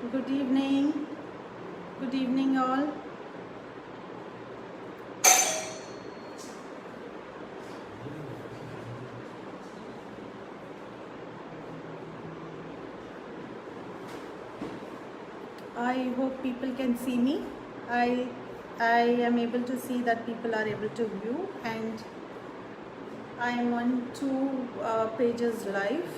Good evening. Good evening, all. I hope people can see me. I I am able to see that people are able to view, and I am on two pages live.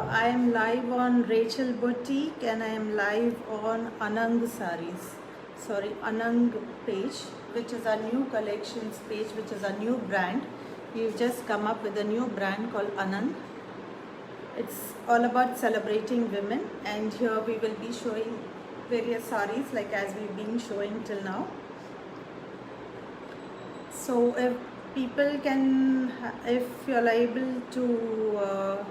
I am live on Rachel Boutique and I am live on Anang Saris. Sorry, Anang page, which is a new collections page, which is a new brand. We've just come up with a new brand called Anang. It's all about celebrating women, and here we will be showing various saris like as we've been showing till now. So if people can, if you're able to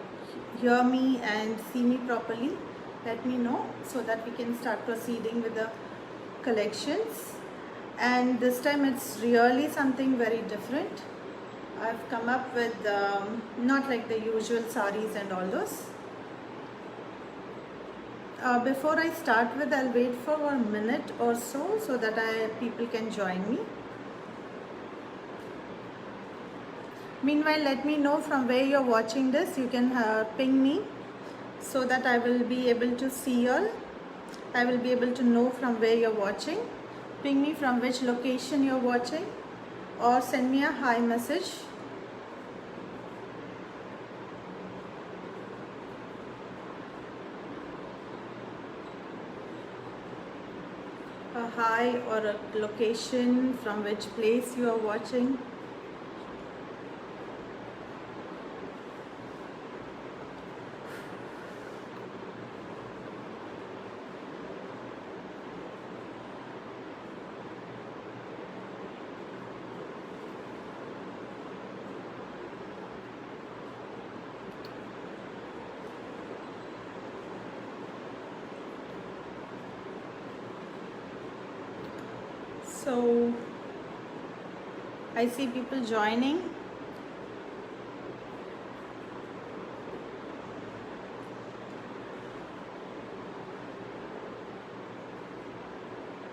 hear me and see me properly, let me know so that we can start proceeding with the collections. And this time it's really something very different. I've come up with not like the usual saris and all those. Before I start with, I'll wait for a minute or so that people can join me. Meanwhile, let me know from where you're watching this. You can ping me so that I will be able to see you all. I will be able to know from where you're watching. Ping me from which location you're watching, or send me a hi message. A hi or a location from which place you are watching. So I see people joining.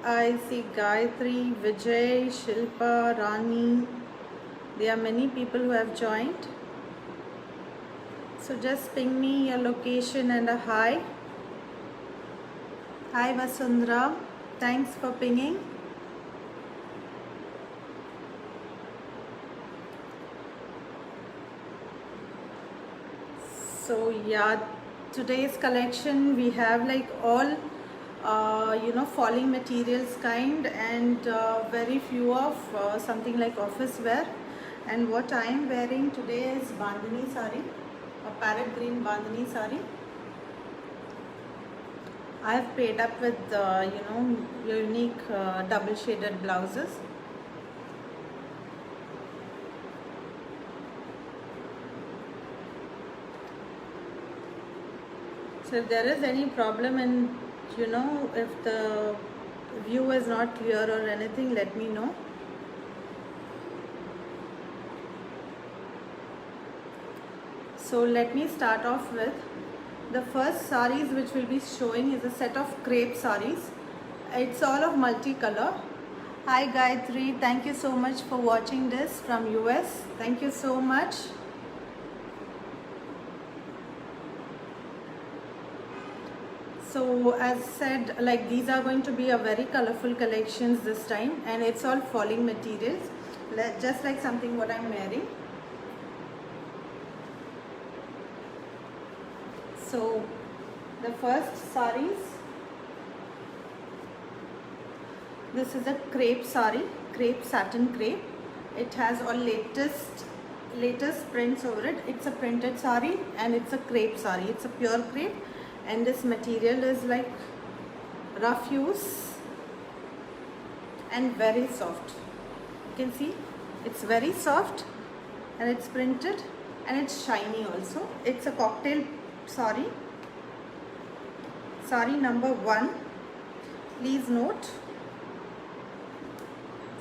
I see Gayatri, Vijay, Shilpa, Rani. There are many people who have joined. So just ping me your location and a hi. Hi Vasundhara, thanks for pinging. So yeah, today's collection we have like all falling materials kind, and very few of something like office wear. And what I am wearing today is bandhani sari, a parrot green bandhani sari. I have paired up with unique double shaded blouses. So if there is any problem and if the view is not clear or anything, let me know. So let me start off with the first saris which we'll be showing is a set of crepe saris. It's all of multicolor. Hi Gayatri, thank you so much for watching this from US. Thank you so much. So as said, like these are going to be a very colorful collections this time, and it's all falling materials, just like something what I'm wearing. So the first saris, this is a crepe sari, crepe satin crepe. It has all latest prints over it. It's a printed sari and it's a crepe sari. It's a pure crepe, and this material is like rough use and very soft. You can see it's very soft and it's printed and it's shiny also. It's a cocktail sari, sari number 1. Please note,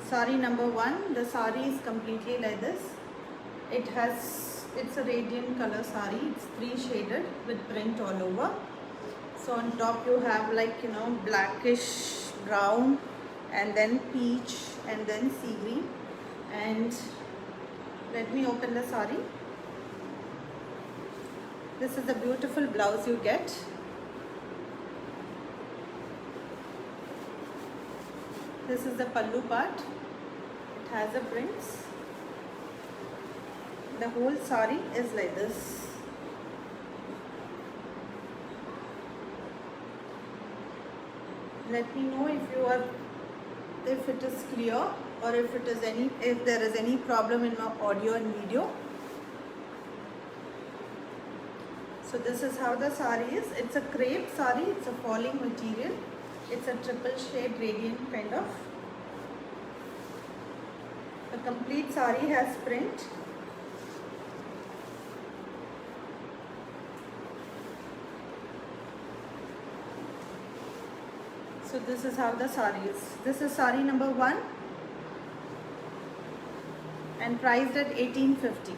sari number 1. The sari is completely like this. It has it's a radiant color sari. It's 3 shaded with print all over. So on top you have like, you know, blackish brown, and then peach, and then sea green. And let me open the sari. This is the beautiful blouse you get. This is the pallu part. It has the prints. The whole sari is like this. Let me know if it is clear, or if there is any problem in my audio and video. So this is how the sari is. It's a crepe sari. It's a falling material. It's a triple shade radiant kind of. The complete sari has print. So this is how the sari is. This is sari number 1 and priced at 1850.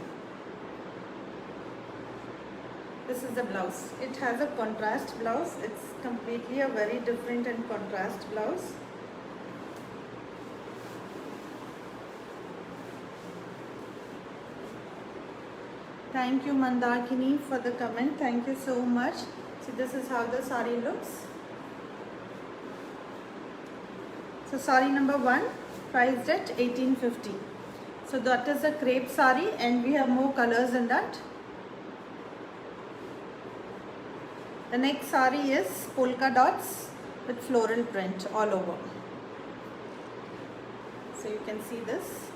This is the blouse. It has a contrast blouse. It's completely a very different and contrast blouse. Thank you Mandakini for the comment. Thank you so much. See, this is how the sari looks. So sari number 1 priced at 1850. So that is a crepe sari, and we have more colors in that. The next sari is polka dots with floral print all over. So you can see this.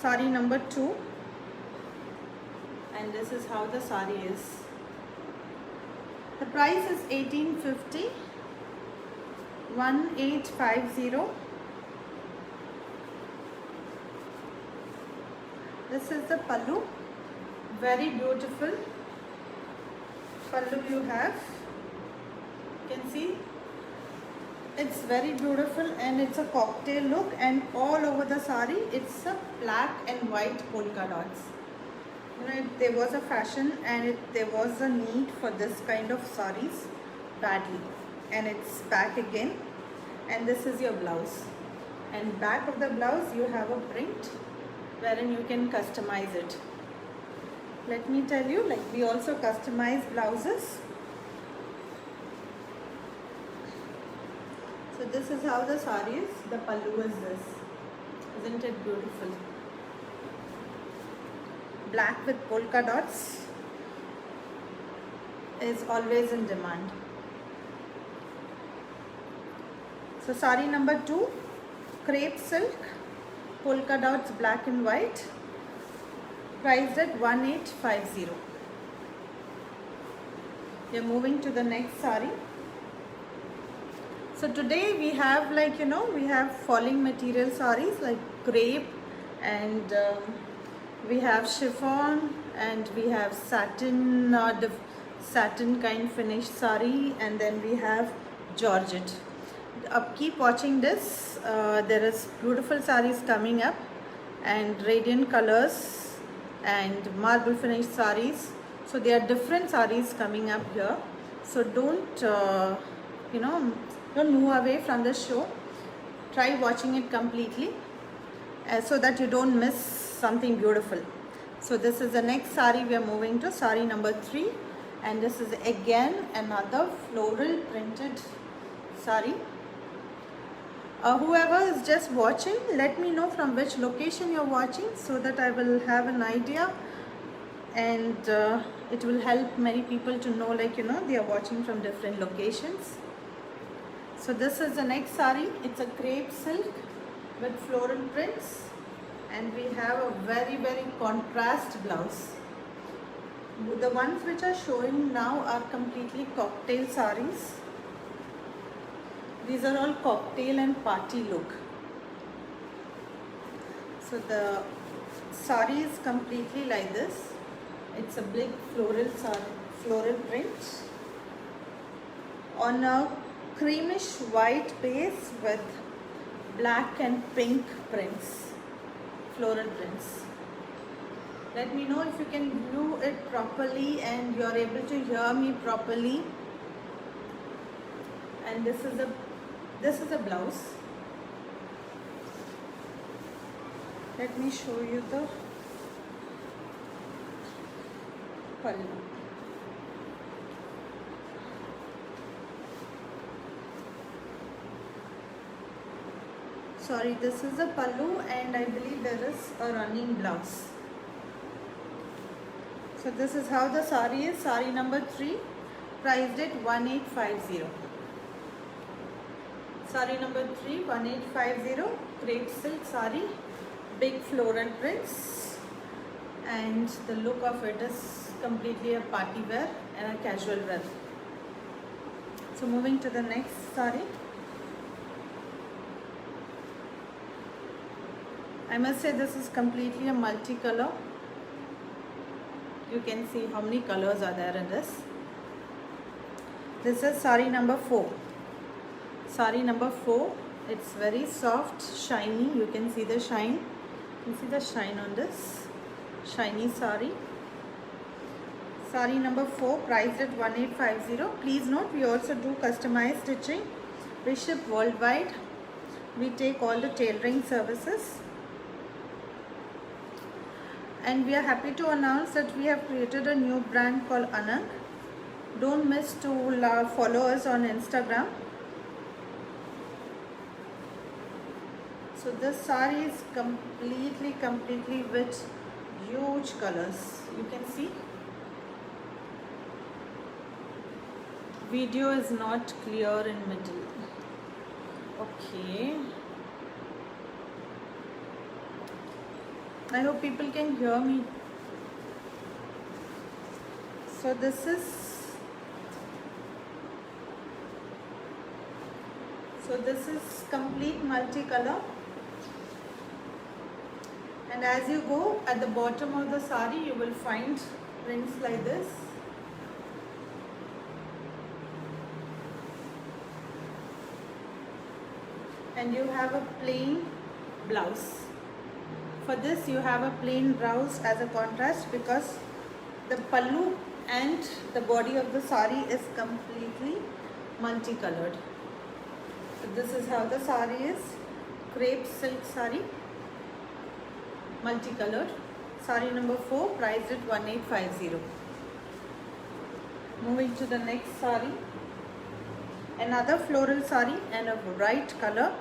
Sari number 2, and this is how the sari is. The price is 1850, 1850. This is the pallu. Very beautiful pallu you have. You can see it's very beautiful, and it's a cocktail look, and all over the sari it's a black and white polka dots. You know, there was a fashion and there was a need for this kind of saris badly, and it's back again. And this is your blouse, and back of the blouse you have a print wherein you can customize it. Let me tell you, like, we also customize blouses. So this is how the sari is. The pallu is this. Isn't it beautiful? Black with polka dots is always in demand. So sari number 2, crepe silk, polka dots, black and white, priced at 1850. We are moving to the next sari. So today we have, like, you know, we have falling material saris like crepe, and we have chiffon, and we have satin, satin kind finished sari, and then we have georgette. Keep watching this. There is beautiful saris coming up, and radiant colors and marble finished saris. So there are different saris coming up here. So don't don't move away from the show. Try watching it completely so that you don't miss something beautiful. So this is the next sari. We are moving to sari number 3, and this is again another floral printed sari. Whoever is just watching, let me know from which location you're watching, so that I will have an idea, and it will help many people to know, like, you know, they are watching from different locations. So this is the next sari. It's a crepe silk with floral prints, and we have a very, very contrast blouse. The ones which are showing now are completely cocktail saris. These are all cocktail and party look. So the sari is completely like this. It's a big floral print on a creamish white base with black and pink prints. floral prints. Let me know if you can view it properly and you are able to hear me properly. And this is a blouse. Let me show you the pallu. Sorry, this is a pallu and I believe there is a running blouse. So this is how the sari is. Sari number 3, priced at 1850. Sari number 3, 1850, crepe silk sari, big floral prints, and the look of it is completely a party wear and a casual wear. So moving to the next sari. I must say this is completely a multicolor. You can see how many colors are there in this. This is sari number 4. Sari number 4. It's very soft, shiny. You can see the shine. You can see the shine on this shiny sari. Sari number 4, priced at 1850. Please note, we also do customized stitching. We ship worldwide. We take all the tailoring services. And we are happy to announce that we have created a new brand called Anang. Don't miss to follow us on Instagram. So this sari is completely with huge colors. You can see. Video is not clear in middle. Okay. I hope people can hear me. So this is complete multicolor. And as you go at the bottom of the sari, you will find prints like this. And you have a plain blouse. For this you have a plain blouse as a contrast because the pallu and the body of the sari is completely multicolored. So this is how the sari is. Crepe silk sari, multicolored. Sari number 4, priced at 1850. Moving to the next sari. Another floral sari and a bright color.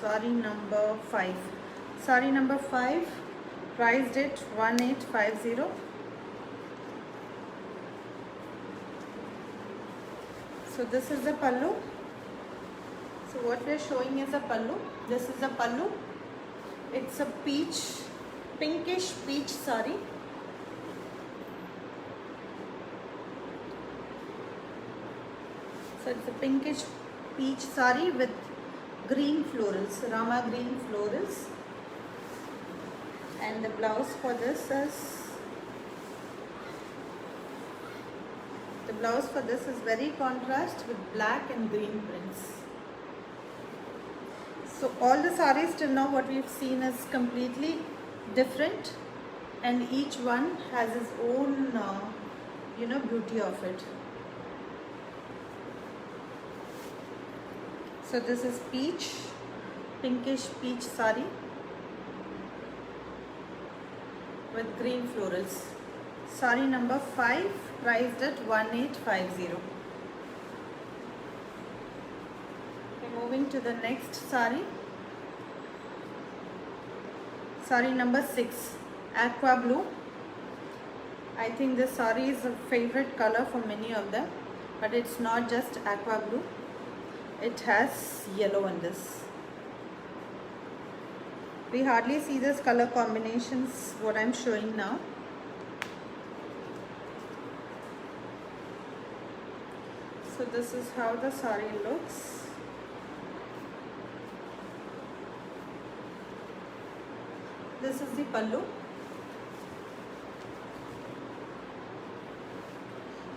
Sari number 5. Sari number 5, priced at 1850. So this is the pallu. So what we are showing is a pallu. This is the pallu. It's a pinkish peach sari. So it's a pinkish peach sari with green florals, Rama green florals. And the blouse for this is very contrast with black and green prints. So all the saris till now what we've seen is completely different, and each one has its own beauty of it. So this is pinkish peach sari with green florals. Sari number 5, priced at 1850. Okay, moving to the next sari. Sari number 6, aqua blue. I think this sari is a favorite color for many of them, but it's not just aqua blue. It has yellow in this. We hardly see this color combinations what I'm showing now. So this is how the sari looks. This is the pallu.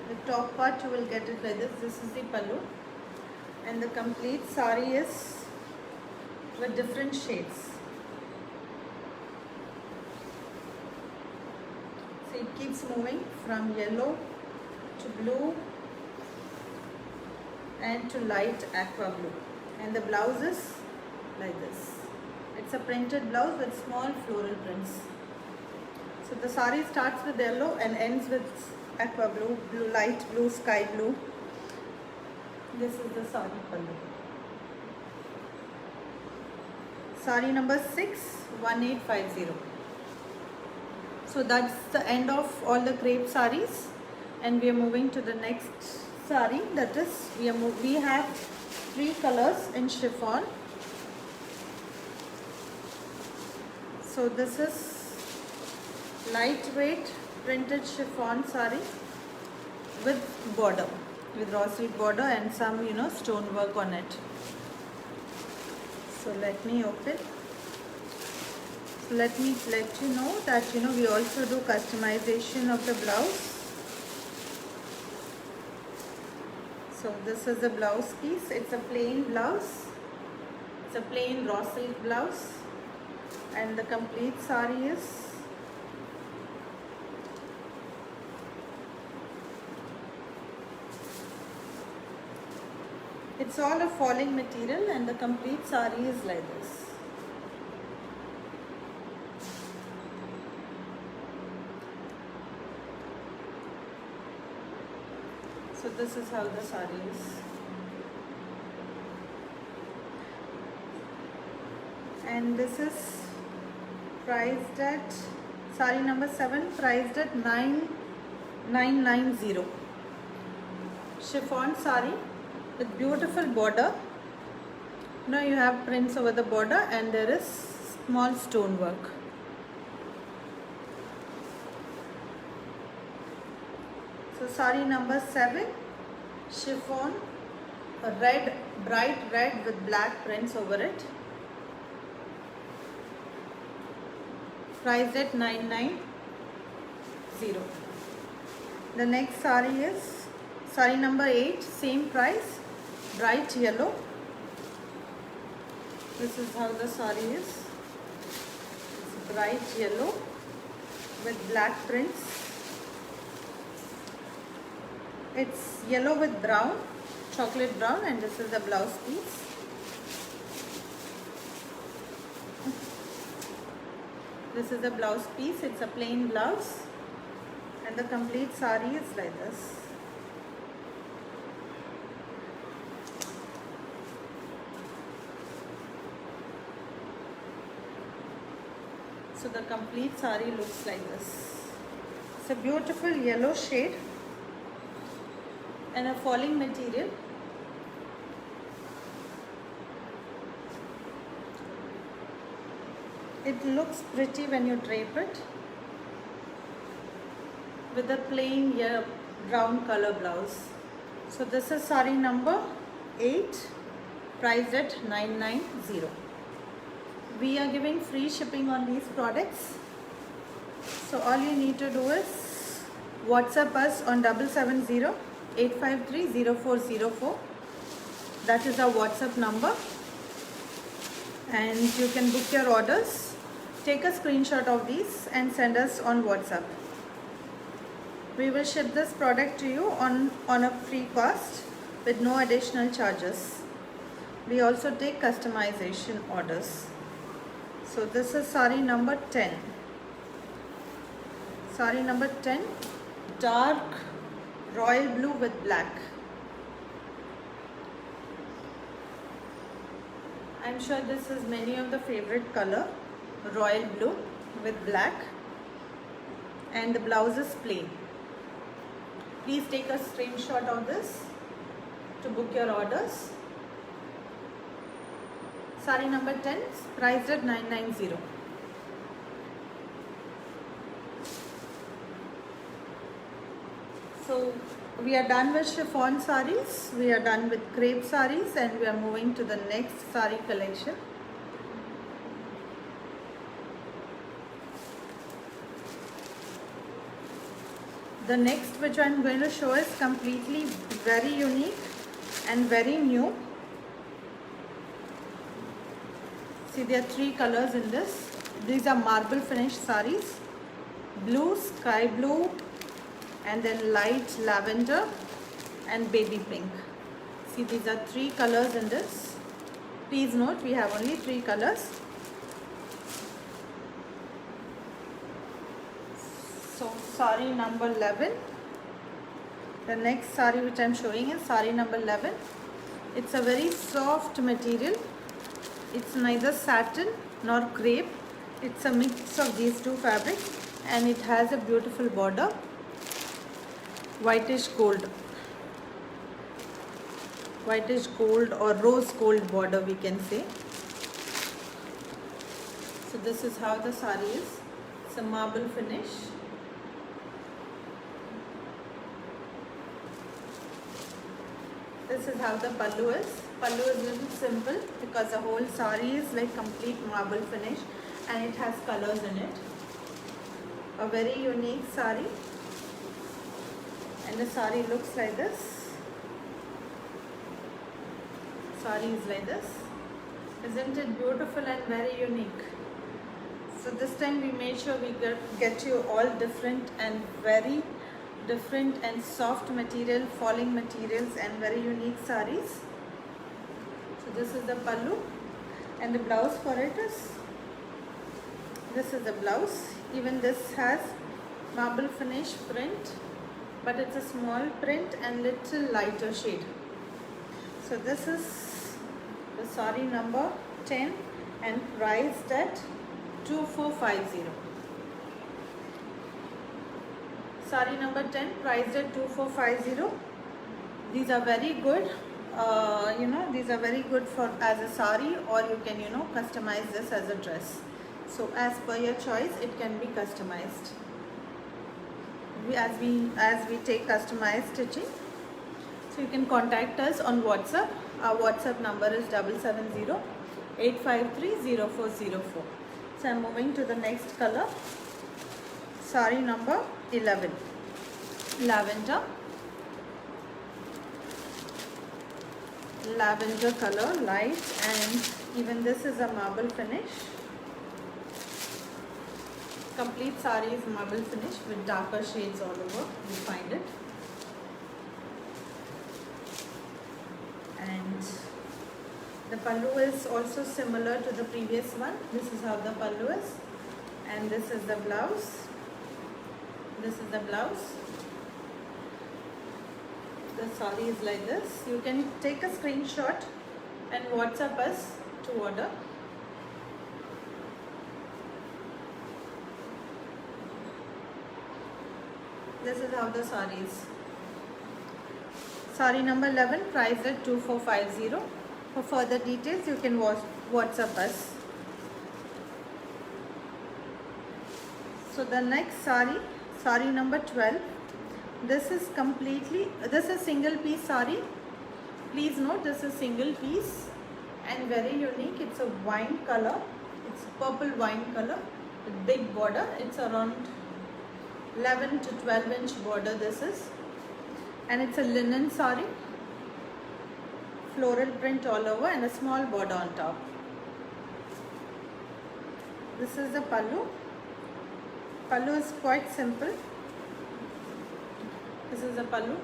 The top part you will get it like this. This is the pallu. And the complete sari is with different shades. So it keeps moving from yellow to blue and to light aqua blue, and the blouse is like this. It's a printed blouse with small floral prints. So the sari starts with yellow and ends with aqua blue, light blue, sky blue. This is the sari pallu. Sari number 61850. So that's the end of all the crepe saris, and we are moving to the next sari. That is, we have 3 colors in chiffon. So this is lightweight printed chiffon sari with border, with raw silk border and some stone work on it. So let me open. So let me let you know that we also do customization of the blouse. So this is the blouse piece. It's a plain blouse. It's a plain raw silk blouse, and the complete sari is it's all a falling material, and the complete sari is like this. So this is how the sari is. And this is priced at, sari number 7, priced at 9990. Chiffon sari with beautiful border. Now you have prints over the border, and there is small stone work. So sari number 7, chiffon, red, bright red with black prints over it. Priced at 990. The next sari is sari number 8, same price, bright yellow. This is how the sari is. It's bright yellow with black prints. It's yellow with brown, chocolate brown, and this is the blouse piece. This is the blouse piece. It's a plain blouse, and the complete sari is like this. So the complete sari looks like this. It's a beautiful yellow shade and a falling material. It looks pretty when you drape it with a plain brown color blouse. So this is sari number 8, priced at 990. We are giving free shipping on these products. So all you need to do is WhatsApp us on 770-853-0404. That is our WhatsApp number, and you can book your orders. Take a screenshot of these and send us on WhatsApp. We will ship this product to you on a free cost with no additional charges. We also take customization orders. So this is sari number 10. Sari number 10, dark royal blue with black. I'm sure this is many of the favorite color, royal blue with black, and the blouse is plain. Please take a screenshot of this to book your orders. Sari number 10, priced at 990. So we are done with chiffon saris, we are done with crepe saris, and we are moving to the next sari collection. The next which I am going to show is completely very unique and very new. See, there are 3 colors in this. These are marble finish saris. Blue, sky blue, and then light lavender and baby pink. See, these are 3 colors in this. Please note, we have only 3 colors. So, sari number 11. The next sari which I am showing is sari number 11. It's a very soft material. It's neither satin nor crepe. It's a mix of these 2 fabrics, and it has a beautiful border, whitish gold or rose gold border, we can say. So this is how the sari is. It's a marble finish. This is how the pallu is. Pallu is a little simple because the whole sari is like complete marble finish and it has colors in it. A very unique sari, and the sari looks like this. Sari is like this. Isn't it beautiful and very unique? So this time we made sure we get you all different and very different and soft material, falling materials, and very unique saris. So this is the pallu, and the blouse for it is, this is the blouse. Even this has marble finish print, but it's a small print and little lighter shade. So this is the sari number 10 and priced at 2450. Sari number 10 priced at 2450. These are very good. These are very good for as a sari, or you can customize this as a dress. So as per your choice, it can be customized. As we take customized stitching, so you can contact us on WhatsApp. Our WhatsApp number is 770-853-0404. So I'm moving to the next color. Sari number 11, lavender color, light, and even this is a marble finish. Complete sari is marble finish with darker shades all over. You find it. And the pallu is also similar to the previous one. This is how the pallu is, and this is the blouse. This is the blouse. The sari is like this. You can take a screenshot and WhatsApp us to order. This is how the sari is. Sari number 11 priced at 2450. For further details, you can WhatsApp us. So the next sari number 12. This is single piece sari. Please note, this is single piece and very unique. It's a wine color. It's purple wine color with big border. It's around 11 to 12 inch border this is, and it's a linen sari, floral print all over and a small border on top. This is the pallu. Pallu is quite simple. This is the pallu.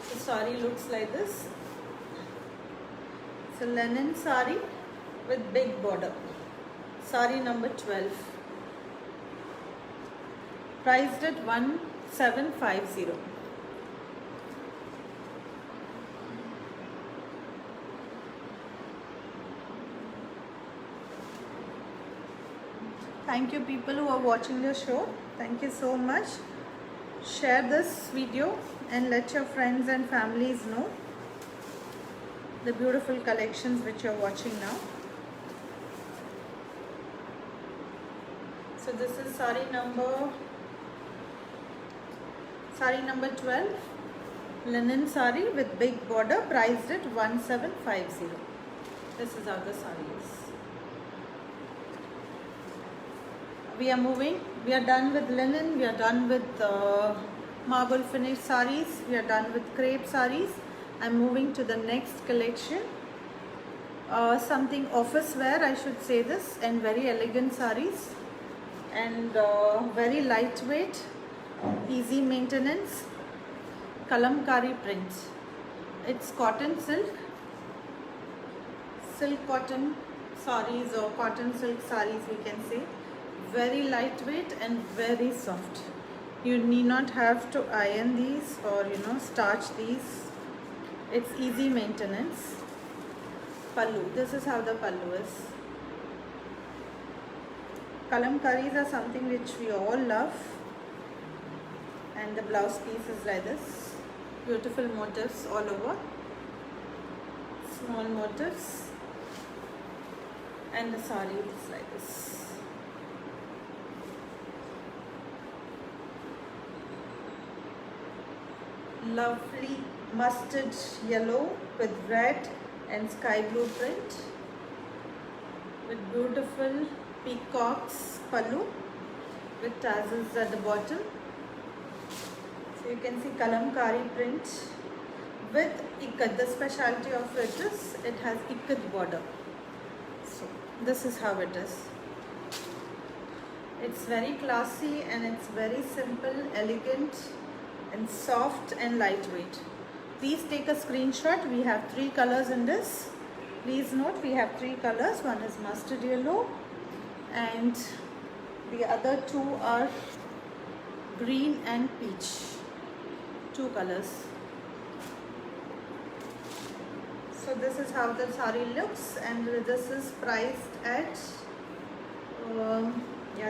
The sari looks like this. It's a linen sari with big border. Sari number 12. Priced at 1750. Thank you people who are watching the show. Thank you so much. Share this video and let your friends and families know the beautiful collections which you are watching now. So this is sari number 12, linen sari with big border, priced at 1750. This is how the sari is. We are done with linen, we are done with marble finish saris, we are done with crepe saris. I'm moving to the next collection. Something office wear, I should say this, and very elegant sarees, and very lightweight, easy maintenance, kalamkari print. It's cotton silk cotton sarees, or cotton silk sarees we can say. Very lightweight and very soft. You need not have to iron these or starch these. It's easy maintenance. Pallu, this is how the pallu is. Kalamkaris are something which we all love, and the blouse piece is like this. Beautiful motifs all over, small motifs, and the saree is like this. Lovely mustard yellow with red and sky blue print, with beautiful peacocks pallu with tassels at the bottom. So you can see kalamkari print with ikat. The specialty of it is it has ikat border. So this is how it is. It's very classy and it's very simple, elegant and soft and lightweight. Please take a screenshot. We have 3 colors in this. Please note we have 3 colors. One is mustard yellow and the other 2 are green and peach. 2 colors. So this is how the saree looks, and this is priced at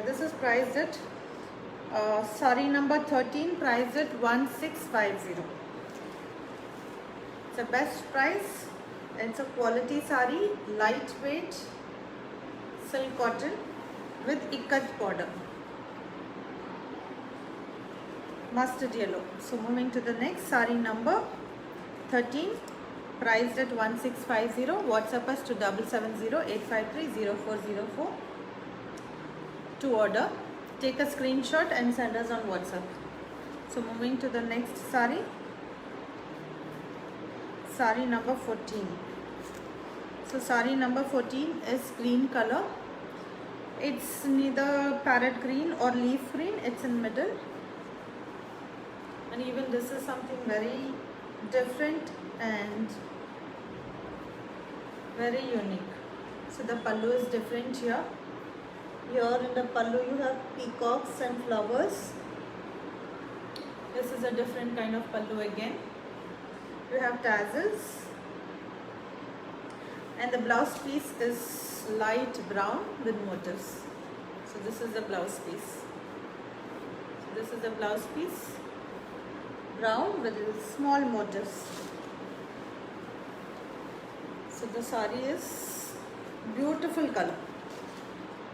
this is priced at saree number 13, priced at 1650. It's a best price. It's a quality saree, lightweight silk cotton with ikat border, mustard yellow. So moving to the next, saree number 13, priced at 1650. WhatsApp us to 7708530404 to order. Take a screenshot and send us on WhatsApp. So moving to the next saree, saree number 14. So saree number 14 is green color. It's neither parrot green or leaf green, it's in middle. And even this is something very different and very unique. So the pallu is different here. Here in the pallu you have peacocks and flowers. This is a different kind of pallu again. You have tassels. And the blouse piece is light brown with motifs. So this is the blouse piece. So this is the blouse piece, brown with small motifs. So the saree is beautiful color.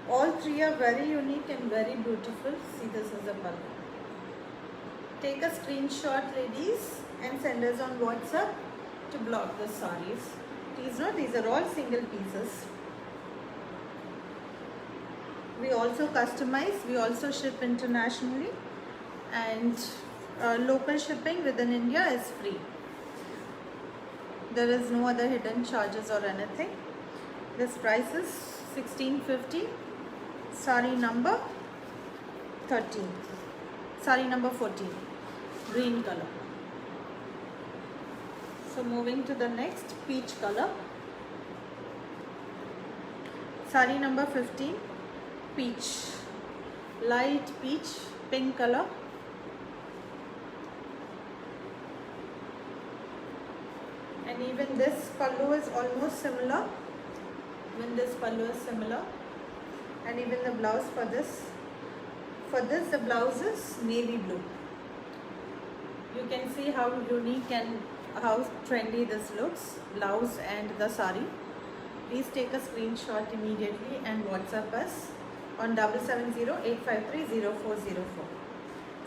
All 3 are very unique and very beautiful. See, this is the pallu. Take a screenshot, ladies, and send us on WhatsApp to block the sarees. Please note these are all single pieces. We also customize, we also ship internationally, and local shipping within India is free. There is no other hidden charges or anything. This price is 1650. Saree number 13. Saree number 14. Green color. So moving to the next, peach color. Saree number 15. Peach. Light peach, pink color. And even this pallu is almost similar. Even this pallu is similar. And even the blouse for this. For this, the blouse is navy blue. You can see how unique and how trendy this looks, blouse and the saree. Please take a screenshot immediately and WhatsApp us on 7708530404.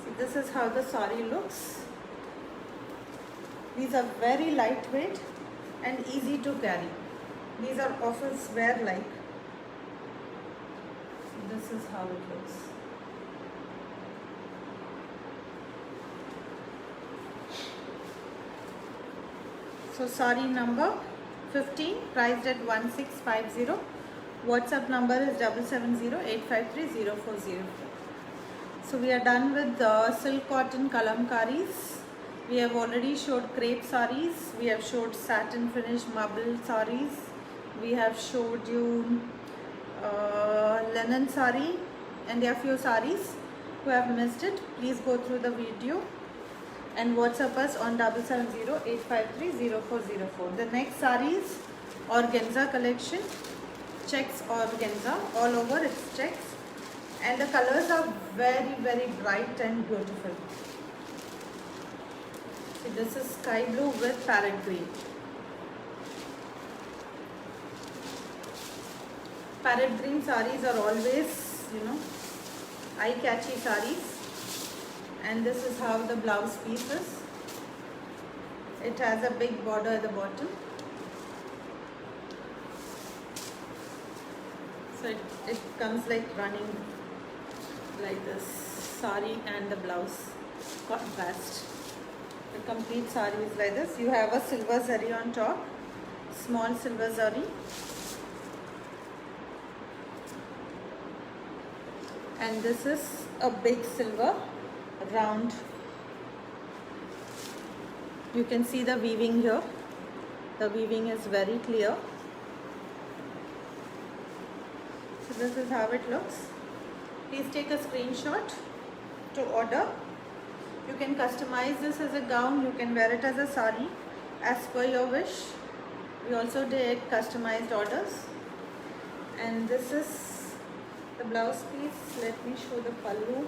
See, this is how the saree looks. These are very lightweight and easy to carry. These are office wear like. This is how it looks. So sari number 15, priced at 1650. WhatsApp number is 7708530404. So we are done with the silk cotton kalamkaris. We have already showed crepe saris. We have showed satin finish marble saris. We have showed you linen sari, and there are few saris. Who have missed it, please go through the video and WhatsApp us on 7708530404. The next sari is organza collection, checks organza, all over it's checks, and the colors are very bright and beautiful. See, this is sky blue with parrot green. Parrot green saris are always, eye-catchy saris. And this is how the blouse piece is. It has a big border at the bottom. So it comes like running like this. Sari and the blouse contrast. The complete sari is like this. You have a silver zari on top. Small silver zari. And this is a big silver round. You can see the weaving here. The weaving is very clear. So this is how it looks. Please take a screenshot to order. You can customize this as a gown. You can wear it as a sari as per your wish. We also did customized orders. And this is the blouse piece. Let me show the pallu.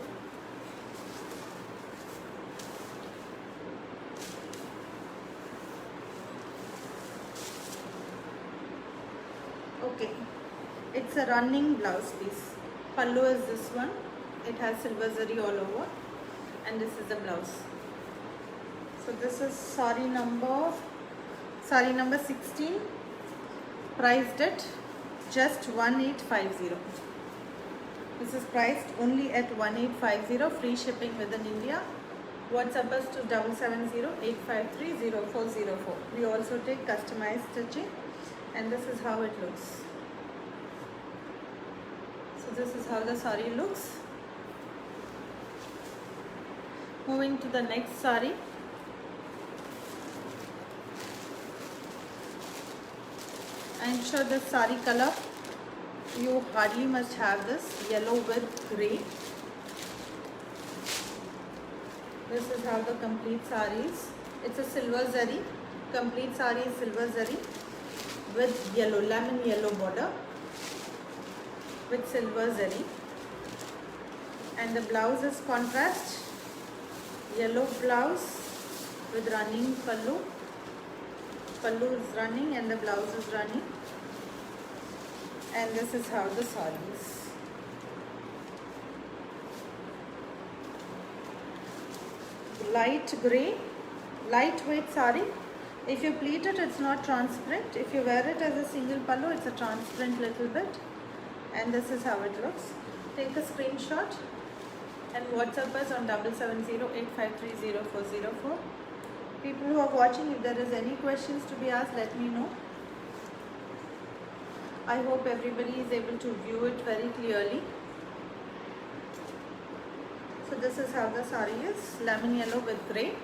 Okay, it's a running blouse piece. Pallu is this one. It has silver zari all over, and this is the blouse. So this is sari number 16, priced at just 1850. This is priced only at 1850, free shipping within India. WhatsApp us to 7708530404. We also take customized stitching, and this is how it looks. So this is how the sari looks. Moving to the next sari. I'm sure the sari color, you hardly must have this, yellow with grey. This is how the complete sari is. It's a silver zari. Complete sari is silver zari with yellow, lemon yellow border with silver zari. And the blouse is contrast, yellow blouse with running pallu. Pallu is running and the blouse is running. And this is how the sari is. Light grey, lightweight sari. If you pleat it, it's not transparent. If you wear it as a single pallu, it's a transparent little bit. And this is how it looks. Take a screenshot and WhatsApp us on 7708530404. People who are watching, if there is any questions to be asked, let me know. I hope everybody is able to view it very clearly. So this is how the sari is, lemon yellow with grey.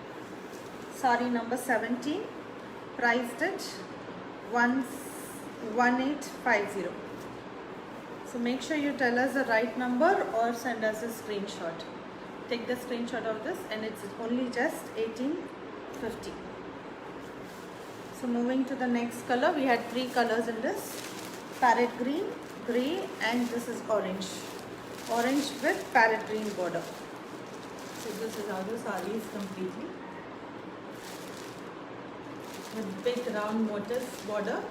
Sari number 17, priced at 1850. So make sure you tell us the right number or send us a screenshot. Take the screenshot of this, and it's only just 1850. So moving to the next color, we had 3 colors in this: parrot green, grey, and this is orange. Orange with parrot green border. So this is how the sari is completely. With big round motif border.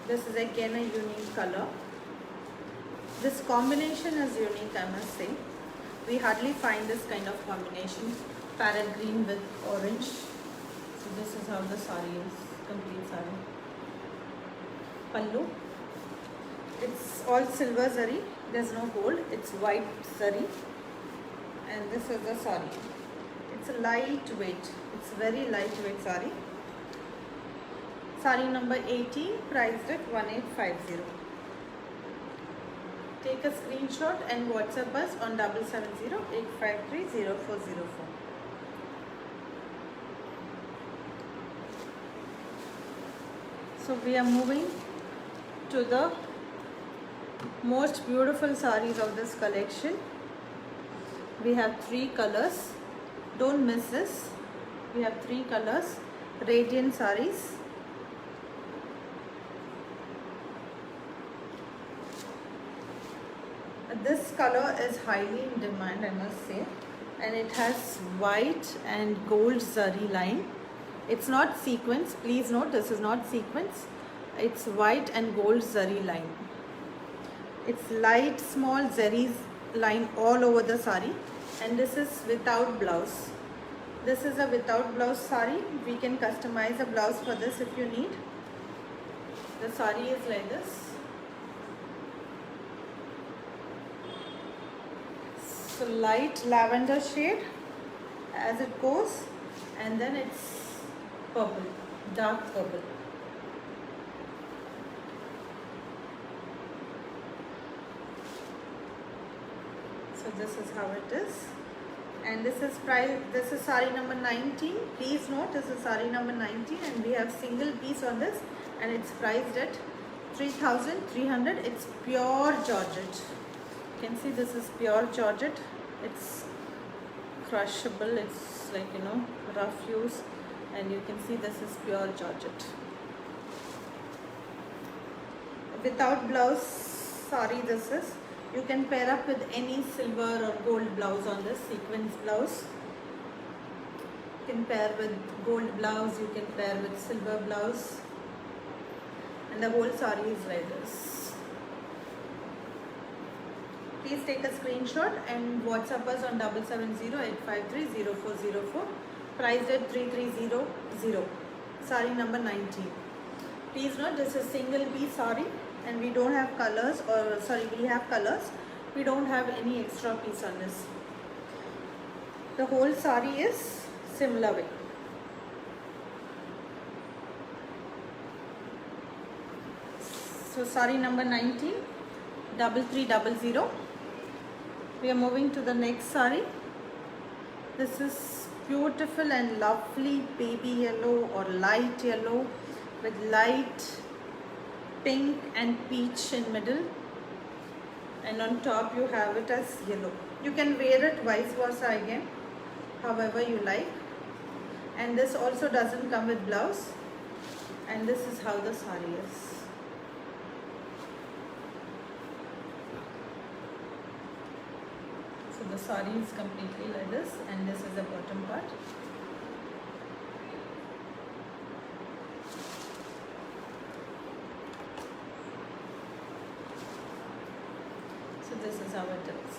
This is again a unique color. This combination is unique, I must say. We hardly find this kind of combination. Parrot green with orange. So this is how the sari is, complete sari. Pallu. It's all silver zari. There's no gold. It's white zari. And this is the sari. It's a lightweight. It's very lightweight sari. Sari number 18, priced at 1850. Take a screenshot and WhatsApp us on 7708530404. So we are moving to the most beautiful sarees of this collection. We have 3 colors. Don't miss this. We have 3 colors. Radiant sarees. This color is highly in demand, I must say, and it has white and gold zari line. It's not sequence, please note this is not sequence. It's white and gold zari line. It's light small zaris line all over the sari, and this is without blouse. This is a without blouse sari. We can customize a blouse for this if you need. The sari is like this. So light lavender shade as it goes, and then it's purple, dark purple. So this is how it is, and this is sari number 19. Please note this is sari number 19, and we have single piece on this, and it's priced at 3,300. It's pure georgette. You can see this is pure georgette. It's crushable, it's like, you know, rough use, and you can see this is pure georgette. Without blouse sari this is. You can pair up with any silver or gold blouse on this, sequence blouse. You can pair with gold blouse, you can pair with silver blouse, and the whole sari is like this. Please take a screenshot and WhatsApp us on 7708530404. Priced at 3300. Sari number 19. Please note this is single piece sari, and we don't have colors, or sorry, we have colors. We don't have any extra piece on this. The whole sari is similar way. So sari number 19, 3300. We are moving to the next sari. This is beautiful and lovely baby yellow or light yellow with light pink and peach in middle, and on top you have it as yellow. You can wear it vice versa again, however you like. And this also doesn't come with blouse, and this is how the sari is. So the sari is completely like this, and this is the bottom part. So this is how it is.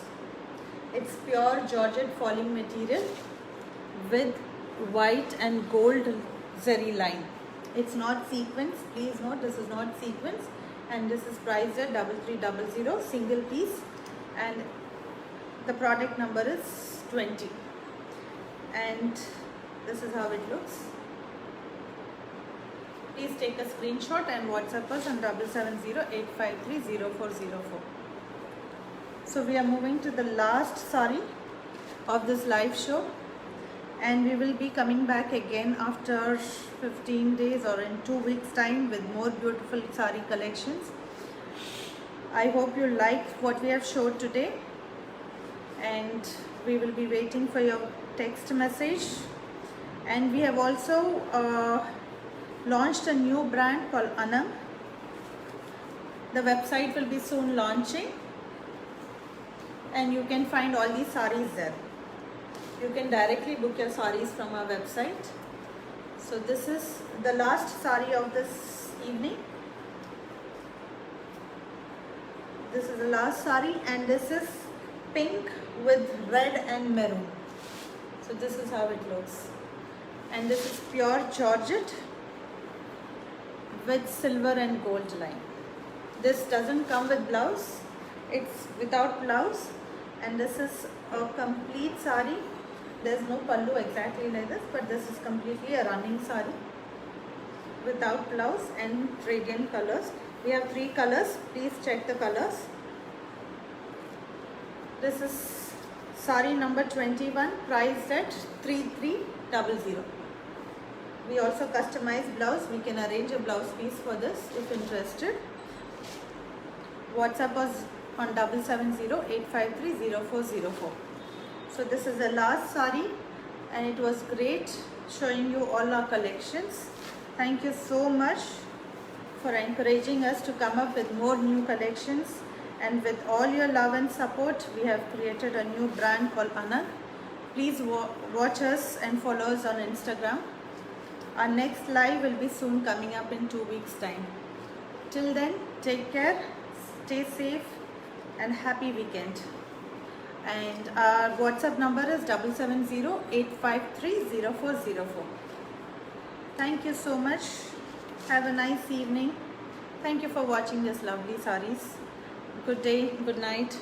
It's pure georgette falling material with white and gold zari line. It's not sequence. Please note this is not sequence, and this is priced at 3300, single piece, and the product number is 20, and this is how it looks. Please take a screenshot and WhatsApp us on 7708530404. So we are moving to the last sari of this live show, and we will be coming back again after 15 days or in 2 weeks time with more beautiful sari collections. I hope you liked what we have showed today, and we will be waiting for your text message. And we have also launched a new brand called Anang. The website will be soon launching, and you can find all these saris there. You can directly book your saris from our website. So this is the last sari of this evening. This is the last sari, and this is pink with red and maroon. So this is how it looks, and this is pure georgette with silver and gold line. This doesn't come with blouse, it's without blouse, and this is a complete sari. There's no pallu exactly like this, but this is completely a running sari. without blouse and radiant colors. We have 3 colors. Please check the colors. This is sari number 21, priced at 3300. We also customize blouse. We can arrange a blouse piece for this if interested. WhatsApp us on 7708530404. So this is the last sari, and it was great showing you all our collections. Thank you so much for encouraging us to come up with more new collections, and with all your love and support, we have created a new brand called Anand. Please watch us and follow us on Instagram. Our next live will be soon coming up in 2 weeks time. Till then, take care, stay safe, and happy weekend. And our WhatsApp number is 7708530404. Thank you so much. Have a nice evening. Thank you for watching this lovely sarees. Good day, good night.